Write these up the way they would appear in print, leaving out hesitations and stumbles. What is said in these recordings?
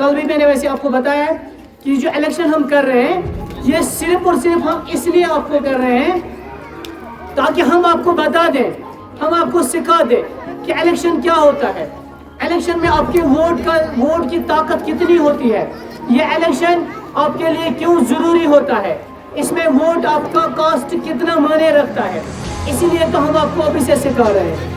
कल भी मैंने वैसे आपको बताया है कि जो इलेक्शन हम कर रहे हैं ये सिर्फ और सिर्फ हम इसलिए आपको कर रहे हैं ताकि हम आपको बता दें, हम आपको सिखा दें कि इलेक्शन क्या होता है, इलेक्शन में आपके वोट की ताकत कितनी होती है, ये इलेक्शन आपके लिए क्यों जरूरी होता है, इसमें वोट आपका कास्ट कितना मायने रखता है। इसीलिए तो हम आपको अभी से सिखा रहे हैं।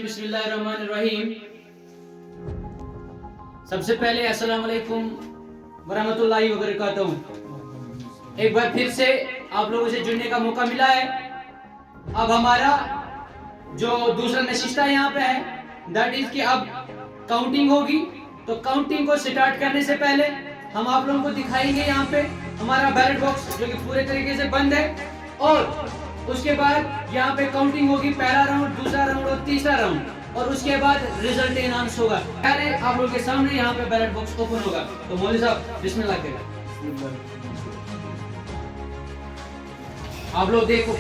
बिस्मिल्लाहिर्रहमानिर्रहीम। सबसे पहले अस्सलाम वालेकुम वरहमतुल्लाहि वबरकातुहू। एक बार फिर से आप लोगों से जुड़ने का मौका मिला है। अब हमारा जो दूसरा नशिस्ता यहाँ पे है दैट इज कि अब काउंटिंग होगी। तो काउंटिंग को स्टार्ट करने से पहले हम आप लोगों को दिखाएंगे यहाँ पे हमारा बैलेट बॉक्स जो कि पूरे तरीके से बंद है, और उसके बाद यहाँ पे काउंटिंग होगी, पहला राउंड, दूसरा राउंड और तीसरा राउंड, और उसके बाद रिजल्ट अनाउंस होगा। पहले आप लोगों के सामने यहाँ पे बैलेट बॉक्स ओपन होगा। तो मौलवी साहब बिस्मिल्लाह करें। आप लोग देखो,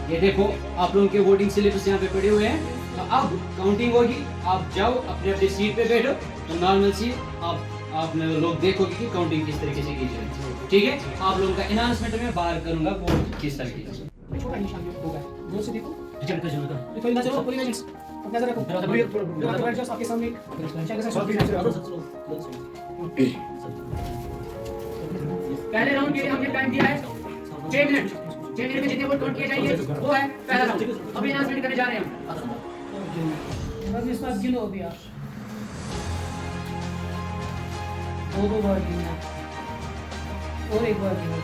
ये देखो आप लोगों के वोटिंग स्लिप्स यहाँ पे पड़े हुए हैं। तो अब काउंटिंग होगी, आप जाओ अपने अपने सीट पे बैठो। तो नॉर्मल सी आप लोग देखोगे कि काउंटिंग किस तरीके से की जाए। ठीक है, आप लोगों का अनाउंसमेंट में बाहर करूंगा वोट किस तरीके से छोटा निशान होगा। दूर से देखो, रिजल्ट का जरूरत है। थोड़ी नजर पूरी नजर रखो, जस्ट आपके सामने पहले राउंड के लिए हमने टाइम दिया है 6 मिनट। 6 मिनट में जितने वोट काउंट किए जाएंगे वो है पहला राउंड। अभी अनाउंसमेंट करने जा रहे हैं हम। बस इस बार गिनो अभी आप दो बार गिनो और एक बार गिनो।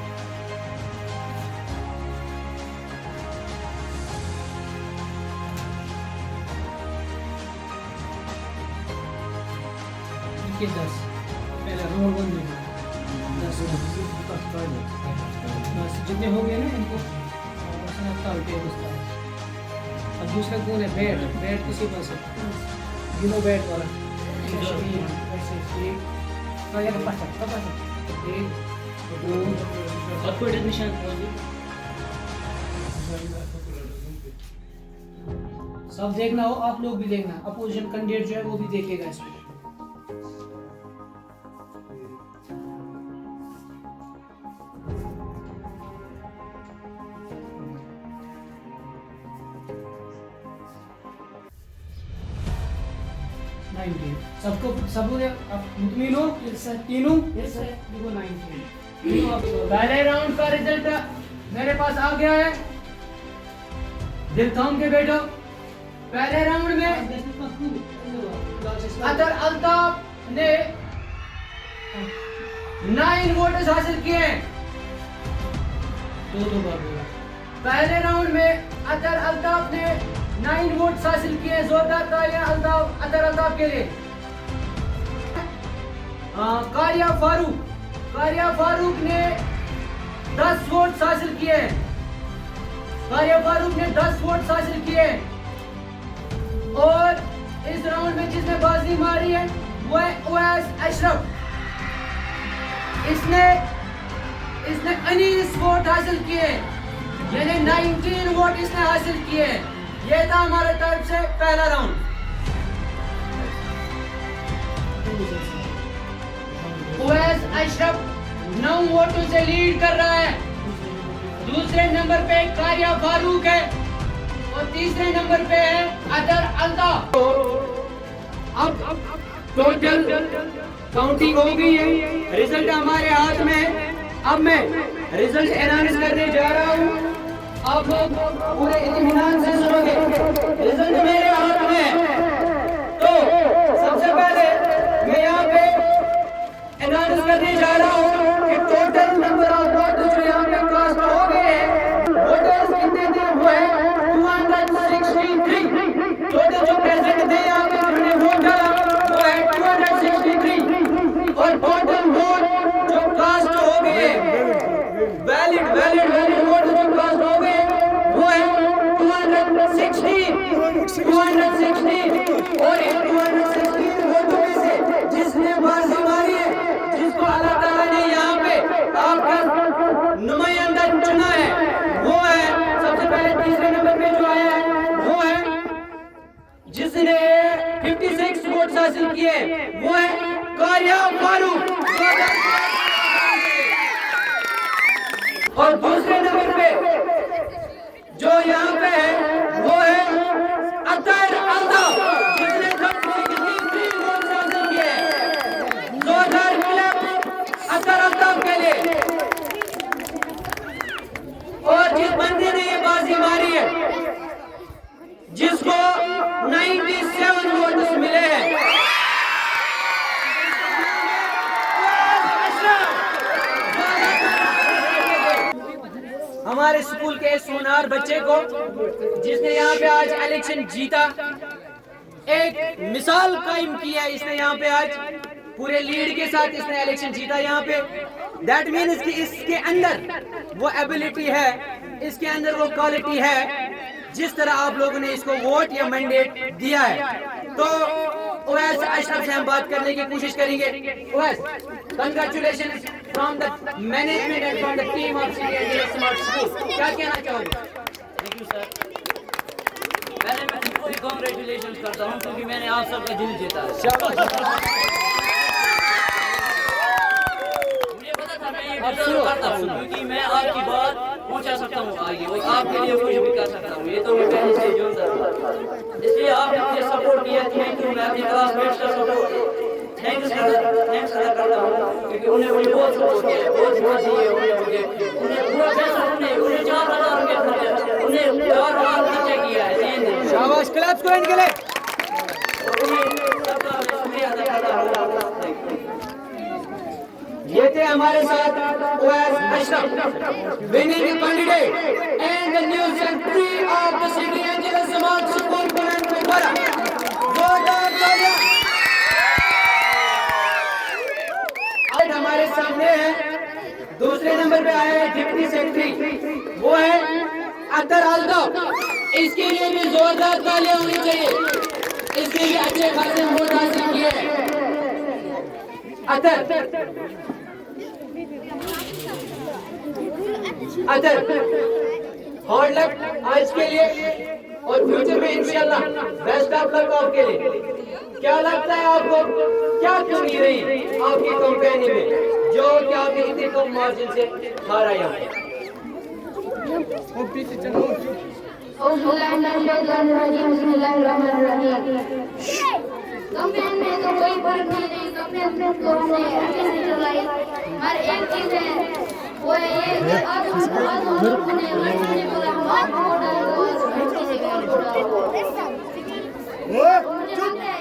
ये 10 पहला राउंड 1 में 10 जितने हो गए ना इनको अब दूसरा कौन है? बैट किसी पास है, गिनो बैट वाला। सब देखना हो, आप लोग भी देखना, अपोजिशन कैंडिडेट जो है वो भी देखेगा इसमें। सबको मुतमिन हो? तीनों देखो 19। पहले राउंड का रिजल्ट मेरे पास आ गया है, दिल थाम के बैठो। पहले राउंड में अतर अल्ताफ ने 9 वोट्स हासिल किए हैं। दो बार बोला। पहले राउंड में अतर अल्ताफ ने 9 वोट्स हासिल किए। जोरदार तालियां अतर अल्ताफ के लिए। कारिया फारूक ने 10 वोट्स हासिल किए। कारिया फारूक ने 10 वोट्स हासिल किए। और इस राउंड में जिसने बाजी मारी है वो है उवैस अशरफ। इसने 19 वोट हासिल किए, यानी 19 वोट इसने हासिल किए। ये था हमारे तरफ से पहला राउंड। उवैस अशरफ 9 वोटों से लीड कर रहा है। दूसरे नंबर पे कारिया फारूक है और तीसरे नंबर पे है अतर अल्ताफ। अब टोटल काउंटिंग हो गई है, रिजल्ट हमारे हाथ में है। अब मैं रिजल्ट अनाउंस करने जा रहा हूँ, आप लोग पूरे इत्मीनान से सुनोगे। रिजल्ट मेरे हाथ में है। तो सबसे पहले मैं यहाँ पे अनाउंस करने जा रहा हूँ कि टोटल नंबर ऑफ वोटर्स जो यहाँ पे कास्ट हो गए हैं, वोटर्स कितने थे वो है 263। टोटल जो प्रेजेंट थे यहाँ पे जिन्होंने वोट डाला वो है 263। और टोटल वोट जो कास्ट हो गए, वैलिड वोट जो कास्ट हो गए वो है 216। और इन 216 वोट वोट हासिल किए वो है कारिया फारूक। और दूसरे नंबर पे जो यहाँ पे है वो है अतर अल्ताफ, जिसने 33 वोट हासिल किए। जोरदार क्लैप अतर अल्ताफ के लिए। और जिस बंदे ने ये बाजी मारी है, जिसको 97 वोट्स मिले हैं, हमारे स्कूल के सोनार बच्चे को, जिसने यहाँ पे आज इलेक्शन जीता, एक मिसाल कायम की है इसने। यहाँ पे आज पूरे लीड के साथ इसने इलेक्शन जीता यहाँ पे। दैट मीन्स कि इसके अंदर वो एबिलिटी है, इसके अंदर वो क्वालिटी है, जिस तरह आप लोगों ने इसको वोट या मैंडेट दिया है। तो ओवैस अशरफ से हम बात करने की कोशिश करेंगे। Owais, congratulation from the management and from the team of city smart school. क्या कहना चाहोगे? Thank you sir. पहले मैं सबको ही कांग्रेचुलेशन करता हूँ क्योंकि मैंने आप सबका दिल जीता है। मुझे पता था मैं ये डिजर्व करता हूँ क्योंकि मैं आपकी बात पहुँचा सकता हूँ आगे और आपके लिए कुछ भी कर सकता हूँ। ये तो मैं पहले से जानता था, इसलिए आपने मुझे सपोर्ट किया। Thank you. मैं अपने क्लासमेट्स का सपोर्ट थैंक्स अदा करता हूँ क्योंकि उन्हें मुझे बहुत सपोर्ट किया, बहुत दिए उन्हें पूरा पैसा उन्हें 4,000 रुपये खर्चा, उन्हें 4 बार खर्चा किया है। शाबाश, क्लैप्स करो इनके लिए। सबका शुक्रिया अदा करता हूँ। ये थे हमारे साथ Owais Ashraf, winning candidate and the new secretary of the city angel smart school Bulandshahr. जोरदार तालियां। आज हमारे सामने है दूसरे नंबर पे आए हैं डिप्टी सेक्रेटरी, वो है अतर अल्ताफ। इसके लिए भी जोरदार तालियां होनी चाहिए, इसके लिए अच्छे खासे वोट हासिल किए हैं। अतर हार्ड लक आज के लिए और फ्यूचर में इंशाल्लाह बेस्ट ऑफ लक आपके लिए। क्या लगता है आपको, क्या कमी रही आपकी कंपनी में जो कि आपने इतनी कम मार्जिन से हारा? यहाँ कंपेन में तो कोई फर्क नहीं, कंपेन को हमने अच्छे से चलाई। हर एक चीज है वो ये आज हम लोगों ने लड़ने बोला हमारा वोट डालो, अच्छे से वोट डालो। मुझे लगता है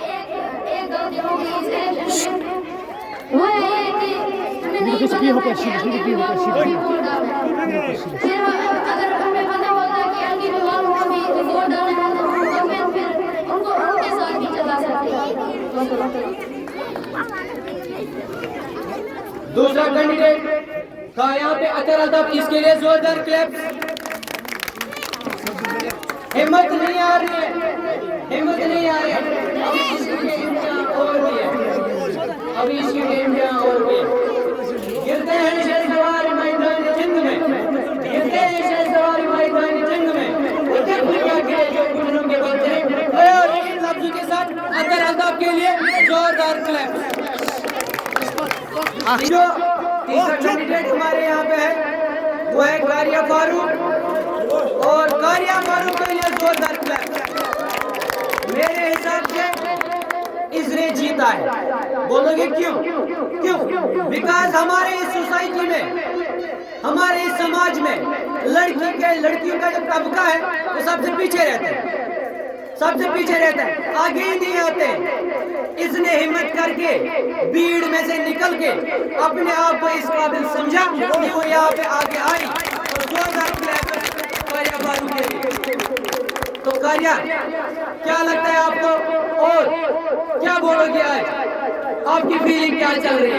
एक गलती हो गई है, वो ये कि हमें नहीं पता था कि अंकित विभाग को भी वोट डालना। फिर अगर हमें पता होता कि अंकित विभाग को भी वोट डालना है तो कंपेन फिर उनको उनके साथ भी चला सकते हैं। दूसरा कैंडिडेट का यहाँ पे अतर अल्ताफ, इसके लिए जोरदार क्लैप। हिम्मत नहीं आ रही है, हिम्मत नहीं आ रही है। अभी इसकी इम्तिहान और भी है, अभी इसकी इम्तिहान और भी है। गिरते हैं शहसवार मैदान जंग में, गिरते हैं शहसवार मैदान जंग में, उधर दुनिया के जो गुजरों के बच्चे। और इन लफ्जों के साथ अतर अल्ताफ के लिए जोरदार क्लैप। जो तीसरा कैंडिडेट हमारे यहाँ पे है वो है कारिया फारूक, और कारिया फारूक के लिए जोरदार क्लैप। मेरे हिसाब से इसने जीता है। बोलोगे क्यों? क्यों? बिकॉज हमारे इस सोसाइटी में, हमारे इस समाज में लड़कियों का जो तबका है वो सबसे पीछे रहता है, सबसे पीछे रहता है, आगे ही नहीं आते। इसने हिम्मत करके भीड़ में से निकल के अपने आप को इस काबिल समझा कि वो यहाँ पे आगे आई और जोरदार कारिया फारूक के लिए। तो कारिया, क्या लगता है आपको और क्या बोलोगे आज? आपकी फीलिंग क्या चल रही है?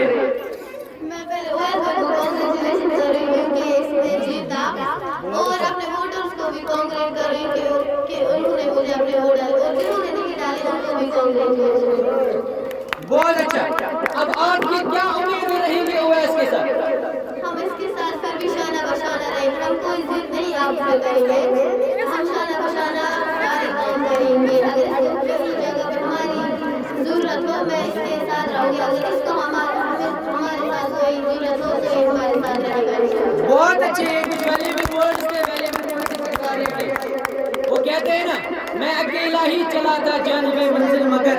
मैं पहले ओवैस को कांग्रेचुलेशन कर रही हूँ कि इसने जीता, और अपने वोटर्स को भी कांग्रेट कर रही हूँ कि उन्होंने मुझे अपने वोट डाले, और जिन्होंने नहीं डाले उनको भी कांग्रेचुलेशन। बहुत अच्छा। अब आपकी क्या उम्मीद रहेंगी ओवैस के साथ? हम इसके साथ फिर भी शाना बशाना रहेंगे, हम कोई जिद नहीं आपसे करेंगे, हम शाना बशाना सारे काम करेंगे। अगर किसी जगह पर हमारी जरूरत मैं इसके साथ रहूंगी। अगर इसको हमारे साथ कोई जरूरत हो तो ये हमारे साथ रहेगा। बहुत अच्छे कुछ वैल्यूएबल वर्ड्स थे, वैल्यूएबल वर्ड्स थे सारे के। वो कहते हैं ना, मैं अकेला ही चला था जानिबे मंजिल मगर,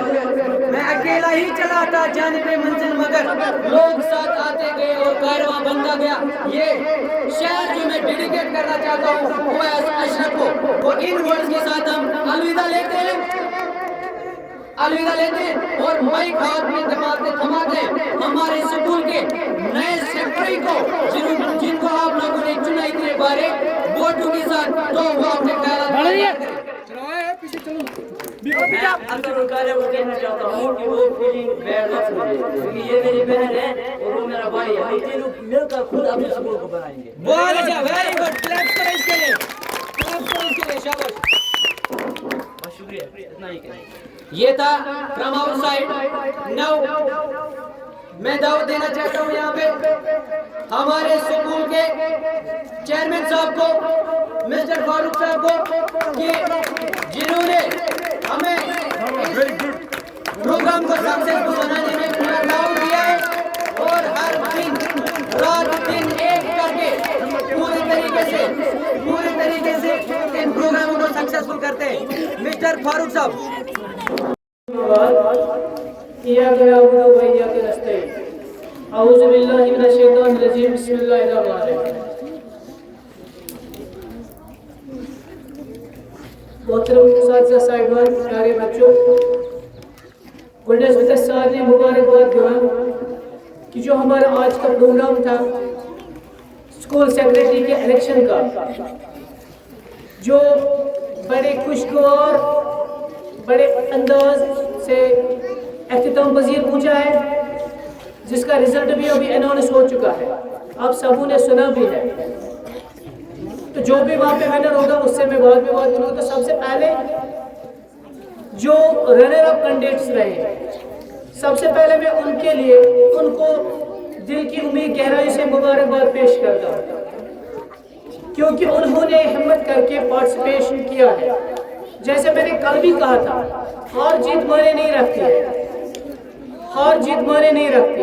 मैं अकेला ही चला था जानिबे मंजिल मगर, लोग साथ आते गए और कारवां बनता गया। ये शेर जो मैं डेडिकेट करना चाहता हूँ उवैस अशरफ को, वो इन वर्ड्स के साथ हम अलविदा लेते हैं, अलविदा लेते हैं और माइक हाथ में थमाते हमारे स्कूल के नए सेक्रेटरी को, जिनको आप लोगों ने चुना इतने बारे वोटों के साथ, तो वो अपने मैं अंदर उनका वो कहना चाहता हूँ कि वो फीलिंग बैड मत समझे, क्योंकि ये मेरी बहन है और वो मेरा भाई है। हम तीनों मिलकर खुद अपने स्कूल को बनाएंगे। बहुत अच्छा, वेरी गुड, क्लैप्स करें इसके लिए, क्लैप्स करें इसके लिए, शाबाश, बहुत शुक्रिया, इतना ही कहें। ये था फ्रॉम आवर साइड। नाउ मैं दावत देना चाहता हूँ यहाँ पे हमारे स्कूल के चेयरमैन साहब को, मिस्टर फारूक साहब को, कि जिन्होंने हमें प्रोग्राम को सक्सेसफुल बनाने में पूरा दाव दिया है और हर दिन रात दिन एक करके पूरे तरीके से इन प्रोग्रामों को सक्सेसफुल करते हैं। मिस्टर फारूक साहब। प्यारे बच्चों, गुडनेस विद सर ने मुबारकबाद दिया कि जो हमारा आज का प्रोग्राम था स्कूल सेक्रेटरी के इलेक्शन का, जो बड़े खुशगवार बड़े अंदाज से अख्तिताम पजीर पूछा है, जिसका रिजल्ट भी अभी अनाउंस हो चुका है, आप सबों ने सुना भी है। तो जो भी वहाँ पे विनर होगा उससे मैं बाद में बात करूँगा। तो सबसे पहले जो रनर अप कैंडिडेट्स रहे, सबसे पहले मैं उनके लिए उनको दिल की उम्मीद गहराई से मुबारकबाद पेश करता हूँ, क्योंकि उन्होंने हिम्मत करके पार्टिसिपेशन किया है। जैसे मैंने कल भी कहा था, हार जीत माने नहीं रखती है, हार जीत माने नहीं रखती।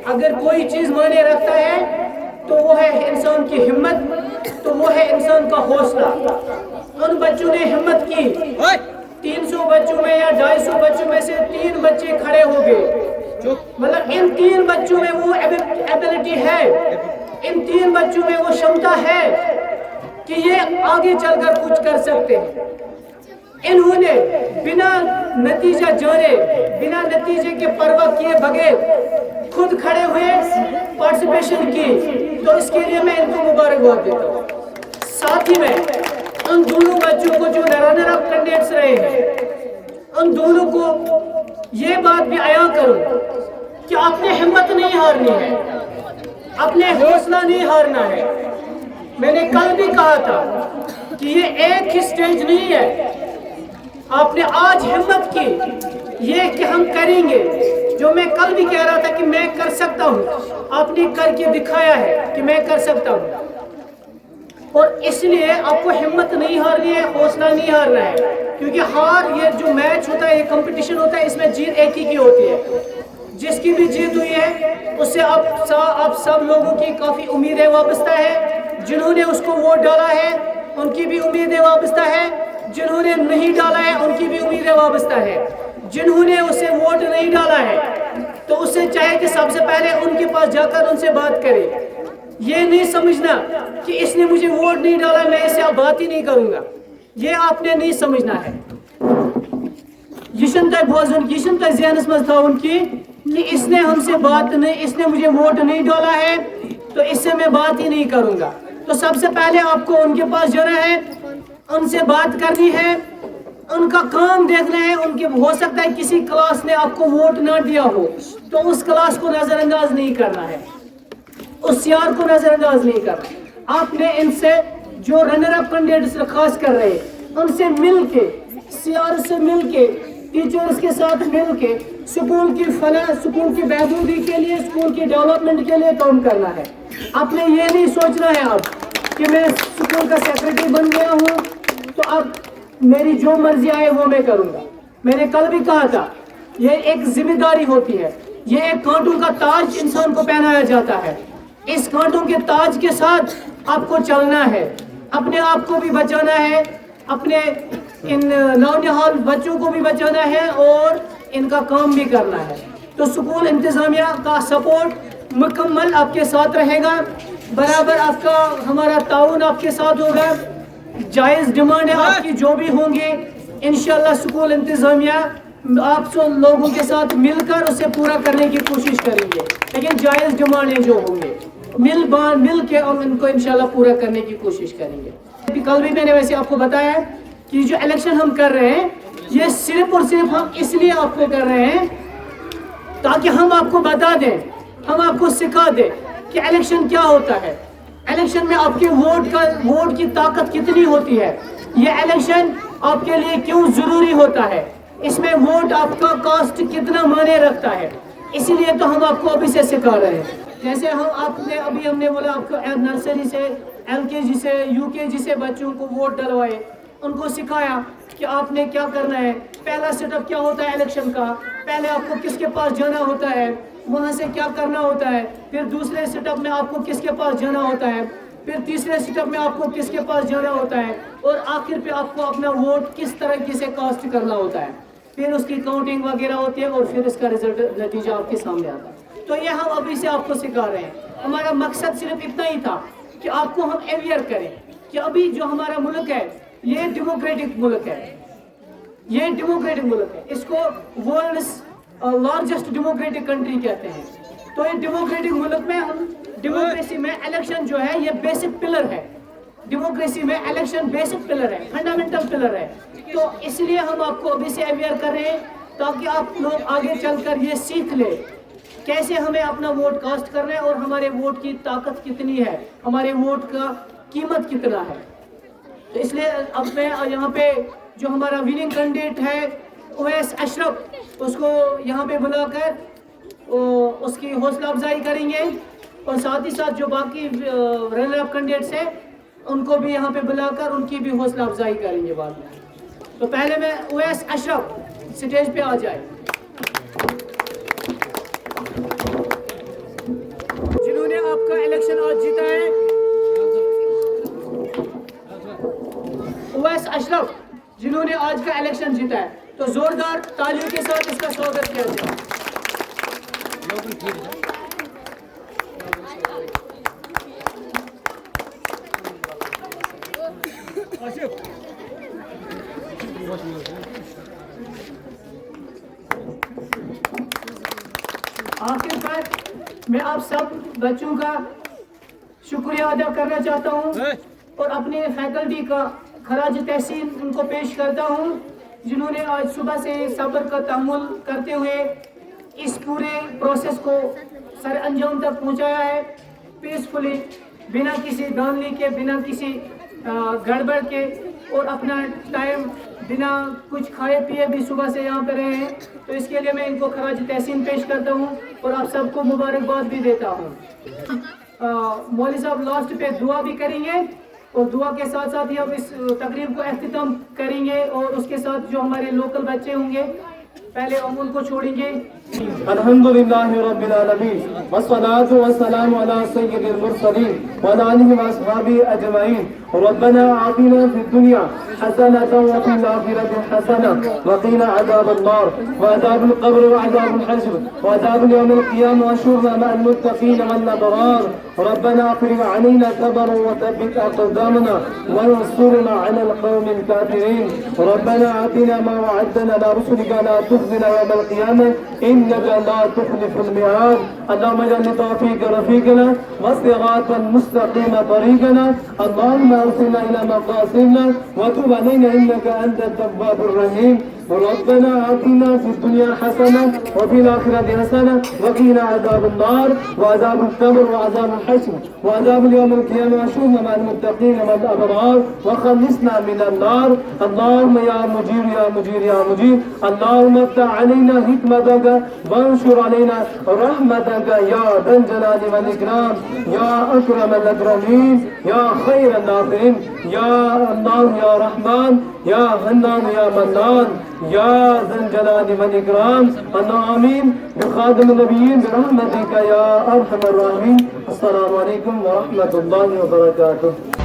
अगर कोई चीज माने रखता है तो वो है इंसान की हिम्मत, तो वो है इंसान का हौसला। उन बच्चों ने हिम्मत की, 300 बच्चों में या 250 बच्चों में से 3 बच्चे खड़े हो गए। मतलब इन 3 बच्चों में वो एबिलिटी है, इन 3 बच्चों में वो क्षमता है कि ये आगे चलकर कुछ कर सकते हैं। इन्होंने बिना नतीजा जाने, बिना नतीजे के परवाह किए बगैर खुद खड़े हुए पार्टिसिपेशन की, तो इसके लिए मैं इनको मुबारकबाद देता हूँ। साथ ही में उन दोनों बच्चों को जो रनर अप कैंडिडेट्स रहे हैं, उन दोनों को ये बात भी आया करूं कि आपने हिम्मत नहीं हारनी है, अपने हौसला नहीं हारना है। मैंने कल भी कहा था कि ये एक ही स्टेज नहीं है, आपने आज हिम्मत की ये कि हम करेंगे। जो मैं कल भी कह रहा था कि मैं कर सकता हूँ, आपने करके दिखाया है कि मैं कर सकता हूँ। और इसलिए आपको हिम्मत नहीं हारनी है, हौसला नहीं हारना है, क्योंकि हार, ये जो मैच होता है, ये कंपटीशन होता है, इसमें जीत एक ही की होती है। जिसकी भी जीत हुई है उससे आप सब लोगों की काफ़ी उम्मीदें वाबस्ता है। जिन्होंने उसको वोट डाला है उनकी भी उम्मीदें वाबस्ता है, जिन्होंने नहीं डाला है उनकी भी उम्मीदें वाबस्ता है। जिन्होंने उसे वोट नहीं डाला है तो उससे चाहे कि सबसे पहले उनके पास जाकर उनसे बात करें। ये नहीं समझना कि इसने मुझे वोट नहीं डाला, मैं इससे अब बात ही नहीं करूंगा, ये आपने नहीं समझना है। ये जहनस में था उनकी कि इसने हमसे बात नहीं, इसने मुझे वोट नहीं डाला है तो इससे मैं बात ही नहीं करूंगा। तो सबसे पहले आपको उनके पास जाना है, उनसे बात करनी है, उनका काम देखना है। उनके हो सकता है किसी क्लास ने आपको वोट ना दिया हो तो उस क्लास को नजरअंदाज नहीं करना है, उस यार को नजरअंदाज नहीं करना है। आपने इनसे जो रनर अप कैंडिडेट्स खास कर रहे हैं उनसे मिलके, सीआर से मिलके, टीचर्स के साथ मिलके स्कूल की फलाह, स्कूल की बेहतरी के लिए, स्कूल की डेवलपमेंट के लिए काम करना है। आपने ये नहीं सोचना है अब कि मैं स्कूल का सेक्रेटरी बन गया हूँ तो अब मेरी जो मर्जी आए वो मैं करूँगा। मैंने कल भी कहा था ये एक जिम्मेदारी होती है, ये एक कांटों का ताज इंसान को पहनाया जाता है। इस कांटों के ताज के साथ आपको चलना है, अपने आप को भी बचाना है, अपने इन नौनिहाल बच्चों को भी बचाना है और इनका काम भी करना है। तो स्कूल इंतजामिया का सपोर्ट मुकम्मल आपके साथ रहेगा, बराबर आपका हमारा ताउन आपके साथ होगा। जायज़ डिमांड है आपकी जो भी होंगे इंशाल्लाह स्कूल इंतजामिया आप सब लोगों के साथ मिलकर उसे पूरा करने की कोशिश करेंगे, लेकिन जायज़ डिमांडें जो होंगे मिल के हम इनको इंशाल्लाह पूरा करने की कोशिश करेंगे। कल भी मैंने वैसे आपको बताया कि जो इलेक्शन हम कर रहे हैं ये सिर्फ और सिर्फ हम इसलिए आपको कर रहे हैं ताकि हम आपको बता दें, हम आपको सिखा दें कि इलेक्शन क्या होता है, इलेक्शन में आपके वोट की ताकत कितनी होती है, ये इलेक्शन आपके लिए क्यों जरूरी होता है, इसमें वोट आपका कास्ट कितना मायने रखता है। इसीलिए तो हम आपको अभी से सिखा रहे हैं। जैसे हमने बोला आपको नर्सरी से LKG से UKG से बच्चों को वोट डलवाए, उनको सिखाया कि आपने क्या करना है, पहला सेटअप क्या होता है इलेक्शन का, पहले आपको किसके पास जाना होता है, वहाँ से क्या करना होता है, फिर दूसरे सेटअप में आपको किसके पास जाना होता है, फिर तीसरे सेटअप में आपको किसके पास जाना होता है, और आखिर पे आपको अपना वोट किस तरीके से कास्ट करना होता है। फिर उसकी काउंटिंग वगैरह होती है और फिर इसका रिजल्ट नतीजा आपके सामने आता है। तो ये हम अभी से आपको सिखा रहे हैं। हमारा मकसद सिर्फ इतना ही था कि आपको हम अवेयर करें कि अभी जो हमारा मुल्क है ये डेमोक्रेटिक मुल्क है, ये डेमोक्रेटिक मुल्क है, इसको वर्ल्ड्स लार्जेस्ट डेमोक्रेटिक कंट्री कहते हैं। तो ये डेमोक्रेटिक मुल्क में हम डेमोक्रेसी में इलेक्शन जो है ये बेसिक पिलर है, डेमोक्रेसी में इलेक्शन बेसिक पिलर है, फंडामेंटल पिलर है। तो इसलिए हम आपको अभी से अवेयर कर रहे हैं ताकि आप लोग आगे चलकर ये सीख ले कैसे हमें अपना वोट कास्ट करना है और हमारे वोट की ताकत कितनी है, हमारे वोट का कीमत कितना है। तो इसलिए अब मैं यहाँ पे जो हमारा विनिंग कैंडिडेट है उवैस अशरफ, उसको यहाँ पे बुलाकर उसकी हौसला अफजाई करेंगे और साथ ही साथ जो बाकी रनर अप कैंडिडेट्स हैं उनको भी यहाँ पे बुलाकर उनकी भी हौसला अफजाई करेंगे बाद में। तो पहले मैं उवैस अशरफ स्टेज पे आ जाए, जिन्होंने आपका इलेक्शन आज जीता है। उवैस अशरफ जिन्होंने आज का इलेक्शन जीता है, तो जोरदार तालियों के साथ इसका स्वागत किया जाए। आखिरकार मैं आप सब बच्चों का शुक्रिया अदा करना चाहता हूं और अपने फैकल्टी का खराज तहसीन उनको पेश करता हूं जिन्होंने आज सुबह से सब्र का तहम्मुल करते हुए इस पूरे प्रोसेस को सर अंजाम तक पहुंचाया है पीसफुली, बिना किसी धांधली के, बिना किसी गड़बड़ के, और अपना टाइम बिना कुछ खाए पिए भी सुबह से यहाँ पे रहे हैं। तो इसके लिए मैं इनको खराज तहसीन पेश करता हूँ और आप सबको मुबारकबाद भी देता हूँ। मौलवी साहब लास्ट पे दुआ भी करेंगे और दुआ के साथ साथ ही हम इस तकरीब को अख्तिताम करेंगे और उसके साथ जो हमारे लोकल बच्चे होंगे पहले हम उनको छोड़ेंगे। अल्हम्दुलिल्लाहि रब्बिल आलमीन वस्सलातु वस्सलामु अला सय्यिदिल मुरसलीन व अला आलिहि व अस्हाबिहि अजमईन। रब्बना आतिना फिद दुनिया हसनतन व फिल आखिरति हसनतन व क़िना अज़ाबन नार व अज़ाबुल क़ब्र व अज़ाबुल हश्र व अज़ाबुल यौमिल क़ियामह वहशुरना मअल मुत्तक़ीन वल अबरार। रब्बना अफ़रिग़ अलैना सबरन व थब्बित अक़दामना वंसूरना अलल क़ौमिल काफ़िरीन। रब्बना आतिना मा वअदतना अला रुसुलिका ला तुख़ज़िना यौमल क़ियामह इन्नका ला तुख़्लिफ़ुल मिआद। अल्लाहुम्मा इज्अल तौफ़ीक़ रफ़ीक़ना वस्सिरातल मुस्तक़ीम तरीक़ना। अल्लाहुम्मा अरसिलना इला मक़ासिदना व तुब अलैना इन्नका अंतत तव्वाबुर रहीम। रब्बना आतिना फिद दुनिया हसना व फिल आखिरति हसना व क़िना अज़ाबन नार व अज़ाबुल क़ब्र व अज़ाबुल हश्र व अज़ाबुल यौमिल क़ियामह वहशुरना मअल मुत्तक़ीन वल अबरार व खल्लिसना मिनन नार। अल्लाहुम्मा या मुजीर या मुजीर या मुजीर। अल्लाहुम्मा इफ़्तह अलैना हिकमतक वंशुर अलैना रहमतक या दल जलाली वल इकराम या अकरमल अकरमीन या खैरन नासिरीन या अल्लाह या रहमान या हन्नान या मन्नान या ज़ल जलाल वल इकराम। आमीन बिखादिम नबीय्यीन बिरहमतिका या अरहमर राहिमीन। अस्सलामु अलैकुम व रहमतुल्लाहि व बरकातुहू।